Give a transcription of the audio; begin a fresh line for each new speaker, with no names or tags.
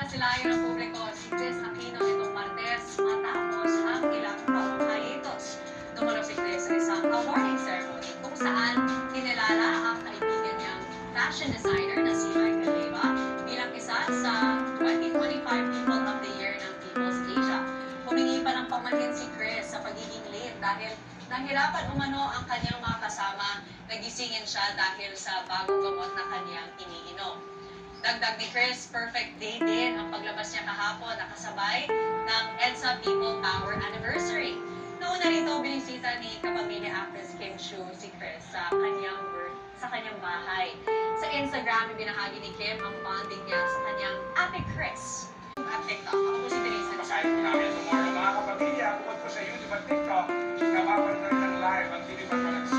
Nasilayan ng publiko si Chris Aquino nitong Martes matapos ang ilang taong hiatus. Dumalo si Chris sa isang awarding ceremony kung saan kinilala ang kaibigan niyang fashion designer na si Michael Leyva bilang isa sa 2025 People of the Year ng People's Asia. Humingi pa ng paumanhin si Chris sa pagiging late dahil nahirapan umano ang kanyang mga kasama. Nagisingin siya dahil sa bagong gamot na kanyang iniinom. Dagdag ni Chris, perfect day din ang paglabas niya kahapon na kasabay ng EDSA People Power Anniversary. Noon na rito, binisita ni kapamilya actress Kim Chiu si Chris sa kanyang bahay. Sa Instagram, ibinahagi ni Kim ang bonding niya sa kanyang ate Chris. At TikTok, ako po si Teresa.
Pasahin po namin tomorrow mga kapamilya. Bukod po sa YouTube at TikTok, napapanood na rin ng live ang TV Pagkalag